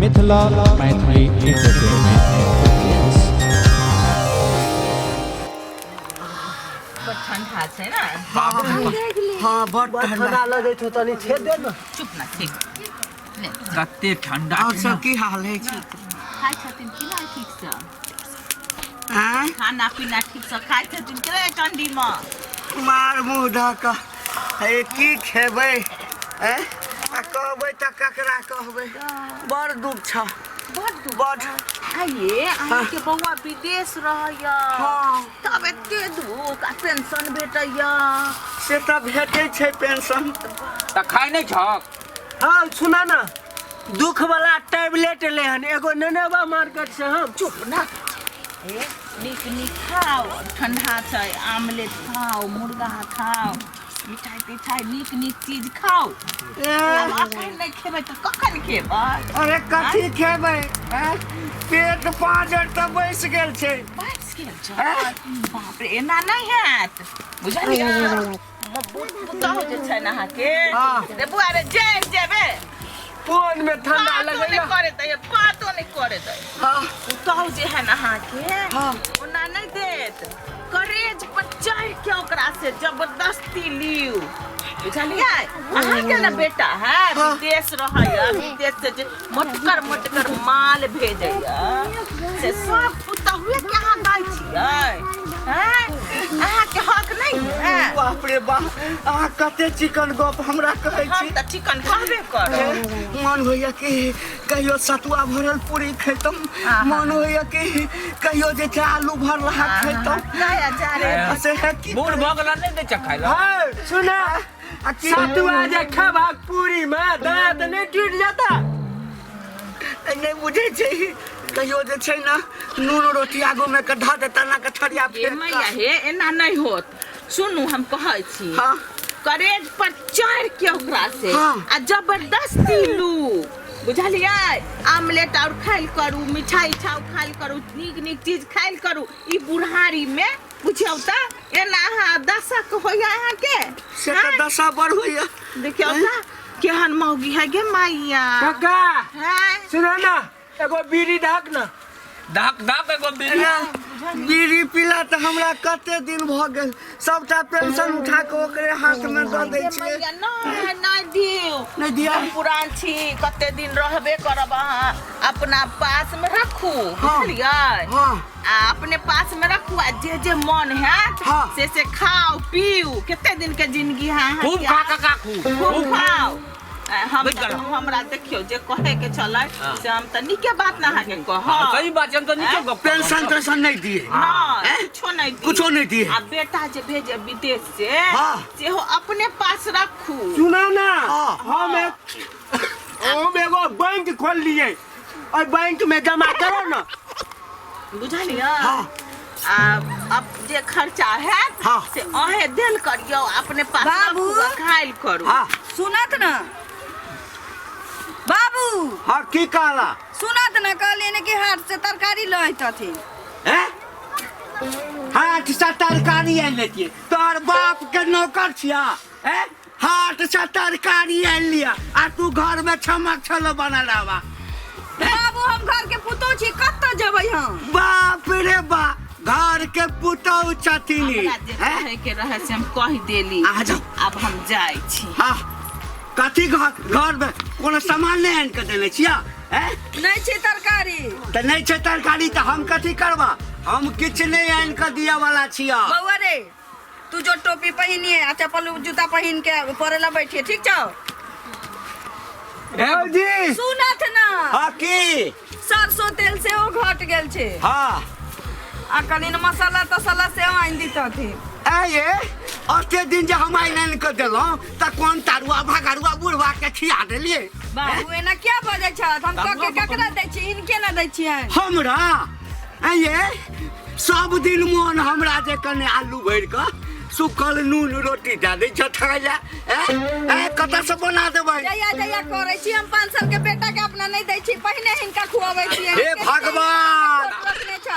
Mithila Maithili entertainment. ठंडा छै ना हाँ बड़ ठंडा लगे तो तनी छेद दे ना। चुप ना ठीक कते ठंडा और सब की हाल है छी? खाइ छथिन कि नहि ठीक से हैं खाना पीना ठीक से खाइ छथिन कि नहि ठंडी में मार मुंह ढाका है की खेबै हैं आ कहबै त ककरा कहबै बड़ दुख छ बड़ आइए अहाँके बौआ विदेश रहैया हाँ तब एते दुख आ पेंशन भेटैया से त भेटै छै पेंशन। त खाइ नै छक हाँ सुना ना दुख वाला टैबलेट ले हन एगो नेनेबा मार्केट से हम चुप ना ए नीक नीक खाओ ठंडा छै आमलेट खाओ मुर्गा खाओ मिठाई तिठाई नीक नीक चीज खाओ अब अखन नहीं खेबै तो कखन खेबै अरे कथी खेबै हैं पेट पाँजर त बैस गेल छै। बैस गेल छै बाप रे एना नहीं हैत बुझलियै बुतहु जे छै ने अहाँके रे बुआ रे जेबै फोन में ठंडा बातो लगै नहीं करे दै बातो नहीं करे दै हाँ बुतहु जे है ना अहाँके हाँ ओना नहीं देत करेज पर चढ़ के ओकरा से जबरदस्ती लियू बुझलियै अहाँके ना बेटा है विदेश रहैया विदेश से जे मोटकर मोटकर माल भेजैया से सब पुतहुए के अहाँ दै छियै हैं अहाँके हक नहीं है बाप रे बाप अहाँ कते चिकन गप हमरा कहै छी। हम त चिकन कहबे करब मन होइया कि कहियो सतुआ भरल पूरी खैतम मन होइया कि कहियो जे छै आलू भरला खैतम नया जा रे से है कि बूढ़ भ गेल नै दे छ खाइ ल हां सुना सतुआ जे खाबा पूरी में दांत नहीं टूट जाता नहीं बुझे छै कहियो जे छै ना नून रोटी आगू में के धा देता ना के थरिया फेर मैया हे एना नहीं होत सुनू हम कहै छी हां करेज पर चढ़ के ओकरा से हाँ। आ जबरदस्ती लू बुझलियै आमलेट और खाइल करू मिठाई छाउ खाइल करू नीक नीक चीज खाइल करू ई बुढ़ारी में बुझियौ त एना अहाँ दशक होइया अहाँके से त दशा बड़ होइया देखियौ त केहन मौगी है गे मैया काका हैं सुना ना एगो बीड़ी ढाक ना धक एगो बीड़ी बीड़ी पीला त हमरा कते दिन भ गेल सबटा पेंशन उठा के ओकरे हाथ में द दै छियै। मैया नहीं दियो नहीं दिया हम पुरान छी कते दिन रहबे करब अहाँ अपना पास में रखू हाँ। बुझलियै हां आ अपने पास में रखू आ जे मन है हाँ। से खाओ पीऊ केते दिन के जिंदगी है खूब खा का खूब खाओ हमरा देखियो जे कहे के चलै से हम त नीके बात ना हाके कह सही बात हम तो नीचे गप पेंशन टेंशन नहीं दिए कुछो नहीं दिए आ बेटा जे भेजे विदेश से हाँ। से हो अपने पास रखू सुना ना हम एगो बैंक खोल लिए और बैंक में जमा करो ना बुझलियै हाँ। अब जे खर्चा है हाँ। से अहे देल करियो अपने पास बाबू। रखू आ खाइल करू हाँ सुनत ना बाबू हाँ की कहला सुनत ना कहलिए ने कि हाट से तरकारी लैत हथिन हैं हाट से तरकारी आन लेतिए तोर बाप के नौकर छिया हैं हाट से तरकारी आन लिया आ तू घर में छमक छलो बनल हवा बाबू हम घर के पुतौ छी कत्त जेबै हम बाप रे बा घर के पुतौ छथिन हमरा जे कहे के रहे से हम कह देली आ जाओ अब हम जाय छी हाँ कथी घर में कोनो सामान नहीं आन के देने छिया हैं नहीं छै तरकारी त नहीं छै तरकारी त हम कथी करबा हम किछ नहीं आन के दिया वाला छिया। बउआ रे तू जो टोपी पहिनिए आ चप्पल जूता पहिन के परेला बैठिए ठीक छौ जी सुनत ना हाँ की सरसों तेल से ओ घट गेल छै हाँ आ कनी मसाला तसाला से आइन दी हथिन ये अते दिन जे हम आइन के देलहुं त कोन तारुआ भगरुआ बुढ़वा के खिया देलिए बाबू एना क्या बजै छत हम कह के ककरा दै छी इनके ना दै छियै हमरा ये सब दिन मोन हमरा जे कने आलू भर के सुखल नून रोटी दे दै छ खाइला कतऽ से बना देबै जया जया करै छी हम 5 साल के बेटा के अपना नहीं दै छी पहिने हिनका खुआबै छी हे भगवान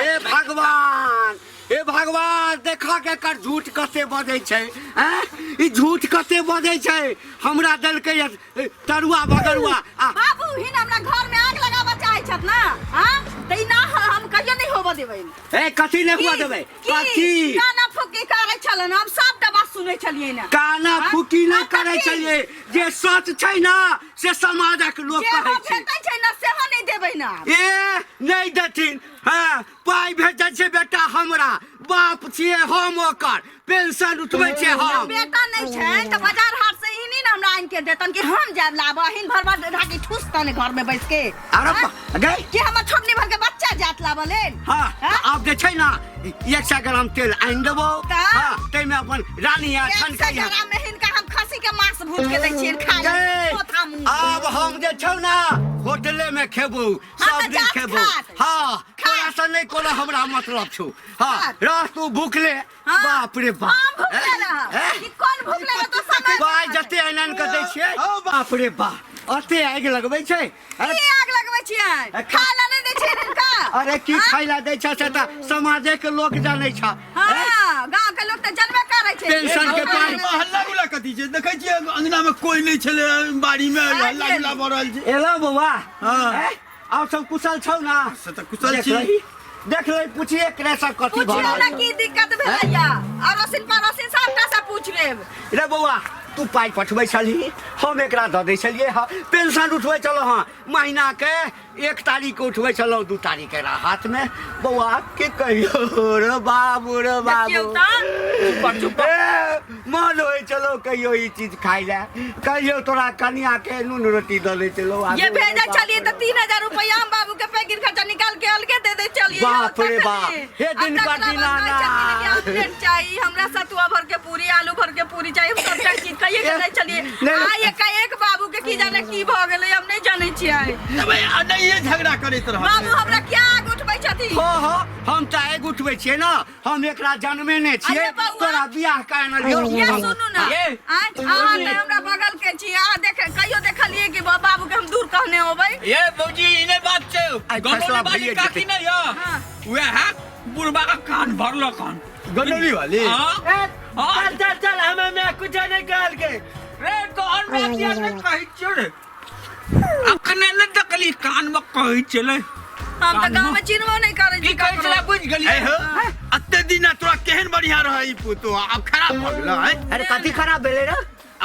हे भगवान हे भगवान देखा के कर झूठ कते बजै छै हैं ई झूठ कते बजै छै हमरा देलकै तरुआ भगरुआ बाबू हिन हमरा घर में आग लगाबा देबै ए कथी ने हुआ देबै कथी काना फुकी करे छलन हम सबटा बात सुनै छलियै ना काना फुकी न करे छलिए जे सच छै ना से समाजक लोग जे कहै हम छै भेटै छै ना सेहो नहि देबै ना ए नहीं देथिन हाँ पाई भेटै छै बेटा हमरा बाप छिए हम ओकर पेंशन उठबै छै हम बेटा नहीं छै त बाजार हाट से इनी ना हमरा आइन के देतन कि हम जाब लाबो हिन भर भर ढाकी ठूस तने घर में बैठ के अरे गई कि हमर छोटनी भर के बच्चा जात लाबो लेन हाँ अब जे छै ना 100 ग्राम तेल आइन देबो का? हाँ तैमे अपन रानी आ छन के जरा में हिनका हम खसी के मांस भूज के दै छियै खाए अब हम जे छौ ना होटले में खेबो सब तऽ दिन जात खेबो खात। हाँ तोरा से नहीं कोनो हमरा मतलब छौ हाँ खात। रह तू भूखले हाँ। बाप रे बाप हम भूखले रह कि कोन भूखले रह तो समय बाय जते आनन के दै छियै बाप रे बाप अते आगि लगबै छै अरे की आग लगबै छियै खाला नहि दै छियै हिनका अरे की खाइला दै छ से त समाजे के लोग जानै छ हाँ गांव के लोग त जनबे करै छै पेंशन के पाई हल्ला गुला कथी छै देखै छियै अंगना में कोई नहीं छले बाड़ी में हल्ला गुला भ रहल छै एलो बौआ हाँ। और सब कुशल छौ ना से त कुशल देख छी लही, देख ले पूछिए एकरा सब कथी पूछ भऽ लो ना रहल की दिक्कत भेलैया अरोसिन पड़ोसिन सबटा से पूछ लेब रे बौआ तू पाई पठबै छली हम एकरा दऽ दै छलियै हाँ पेंशन उठबै चलो हाँ महीना के 1 तारीख के उठबै चलो 2 तारीख के हाथ में बौआ के कहियो रे बाबू देखियौ त मन होइ चलो कहियो ई चीज खाइ ले कहियो तोरा कनिया के नून रोटी दऽ दै चलो ये भेजे चलिए तो 3000 रुपया हम बाबू के पैकेट खर्चा निकाल के अलगे दे दे चलिए बाप रे बाप, हे दिन का दीनाना। चाहिए हमरा सतुआ भर के पूरी आलू भर के पूरी चाहिए हम सबटा चीज कहिए के नहीं चलिए नहीं। आ एक बाबू के की जाने की भ गेलै हम नहीं जानै छियै नहीं ये झगड़ा करैत रह बाबू हमरा क्या आग उठबै छथि हो हम त आगि उठबै छियै ना हम एकरा जन्मे ने छियै अरे बौआ। तोरा बियाह करना ये सुनू ना ये। अहाँ ने हमरा बगल के छी आ देख कहियो देखलिए कि बाबू के हम दूर कहने होबै ये बौजी इने बात छै आई गनौली फैसला वाली भइए काकी जेतै। नहीं है हाँ। वे है बुढ़बा का कान भरलो कान गनौली वाली हाँ हाँ चल हमें मैं कुछ नहीं कहल के रे तो और बात यार नहीं कही चले अखने न तकली कान में कही चले हम त गांव में चिन्हबो नहीं करै की छी कही चले बुझ गेली ए हो अत्ते दिन तोरा केहन बढ़िया रहई पुतो अब खराब भ गेल है अरे कथी खराब भेलै रे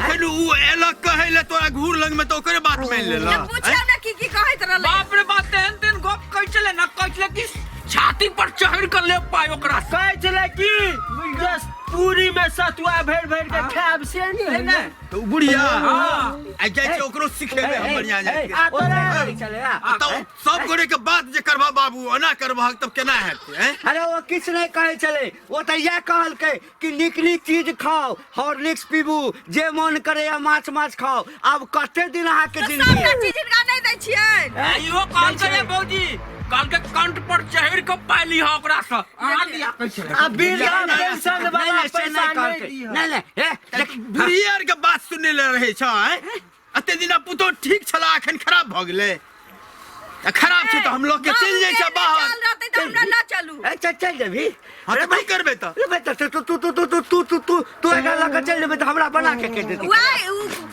अखन उ एलक कहै ले तोरा घूर लग में तो ओकरे बात मान लेला पूछा ना की कहैत रहलै बाप रे बाप तेन तेन गप कही चले न कही चले कि छाती पर चढ़ कर ले पाए ओकरा कहै छलै कि बस पूरी में सतुआ भरि भरि के खायब से नहीं तो बुढ़िया हाँ। आ जाय छै ओकरो सिखेबे हम बढ़िया जाय आ तोरा चले तो सब गोरे के बात जे करबा बाबू ओना करबा तब केना हेतै हैं अरे वो किछ नहीं कहे चले वो तो यह कहलकै कि नीक नीक चीज खाओ हॉर्लिक्स पीबू जे मन करे माछ माछ खाओ अब कते दिन अहाँ के जिंदगी सबटा चीज हिनका नहीं दै छियै इहो काल करे बौजी काल के कंठ पर चढ़ के पाली ह ओकरा से आ लिया कही चले आ वृद्धा पेंशन वाला पैसा नहीं दिया नहीं देख बुढ़िया आर के बात सुने ले रहे छ हैं अते दिन पुतो ठीक छला अखन खराब भ गेलै खराब छै तो हम लोग के चल जाय छै बाहर चल रहतै त हमरा ना चलू चल जेबी अरे भाई करबे त अरे बेटा तू एकरा लग चल जेबे तो हमरा बना के देती वाई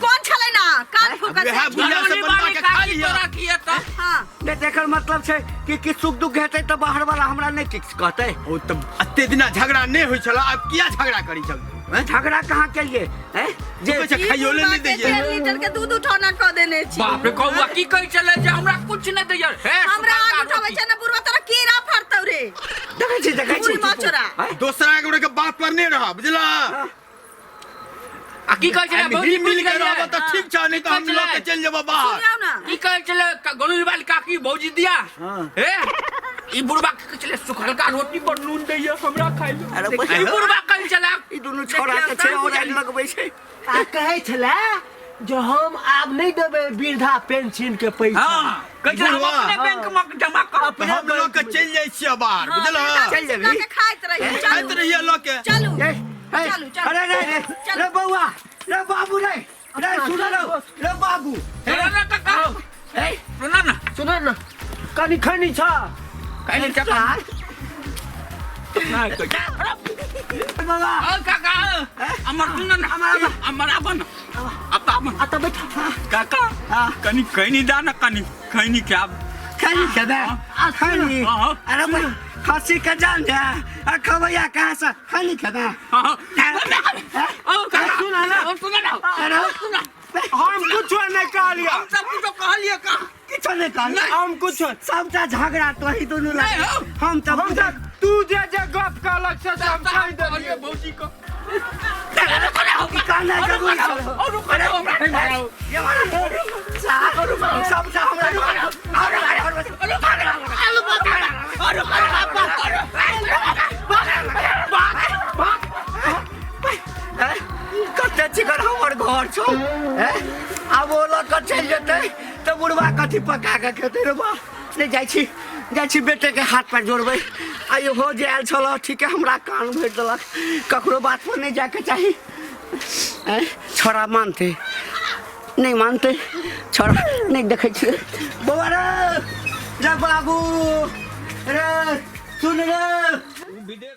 कौन छलै ना कान फुकत वएह बुढ़िया से बनवा के खा लिया तोरा किए त हां एकर मतलब छै कि सुख दुख हेतै तो बाहर वाला हमरा नहीं किछ कहतै ओ त अते दिन झगड़ा नहीं होय छला अब किया झगड़ा करी छल झगड़ा कहाँ केलिए हैं जे जे खाइयो ले नहीं दैये 1 लीटर के दूध उठाना क देने छी बाप रे कौवा की कही चले जे हमरा कुछ नहीं दैया हे हमरा आग उठाबै छै ना बुढ़वा तोरा कीड़ा फड़तौ रे देखै छी बुढ़ी मचोरा दूसरा गोरे के बात पर नहीं रह बुझला आ की कहे चले बौजी मिल के रहब त ठीक छ नहीं तो हम लोग के चल जेबो बाहर सुनाओ ना की कहे चले गनौली वाली काकी भौजी दिया हे ई बुढ़बा के चले सुखल का रोटी पर नून दैया हमरा खाइ अरे ई बुढ़बा कही चले ई दुनु छोरा के छै और आगि लगबै छै आ कहै छलै जो हम आब नहीं देबै वृद्धा पेंशन के पैसा हां कहे चले हम बुढ़वा, अपने बैंक में जमा कर तो हम लोग के चल जाय छियै बाहर बुझला चल जेबी के खाइत रहिए खाइत चलू रहिए लोग के चलू चलू अरे रे बउआ रे बाबू रे सुन रे बाबू सुना ना काका सुना ना सुन न कनी खनी छ कहीं चका ना कही बाबा ओ काका अमर सुना ना अमर अपन अब आ त बैठा काका कनी दाना कनी खैनी क्या खैनी खेदा खैनी अरे भाई खसी का जान जा खबैया कहाँ से खैनी खेदा सुना ना अरे हम कुछ नहीं कह लिया हम सब कुछ कह लिया का किछ नहीं कहल हम कुछ सबटा झगड़ा तो ही दोनों लगे हम तब तू जे गप कहलक से हम कह दिए भौजी को कहना जरूरी है ये वाला सबटा हमरा कते चिकन हमर घर छौ अब वो लक चल जेतै त बुढ़वा कथी पका के खेतै रे बा नहीं जाइ छी बेटे के हाथ पर जोड़बै आइ हो जे आयल छल ठीक है हमरा कान भेट देलक ककरो बात पर नहीं जाके चाही छोरा मानते नहीं मानते छोरा नहीं देखै छी बौआ रे बाबू रे सुन रे विदेश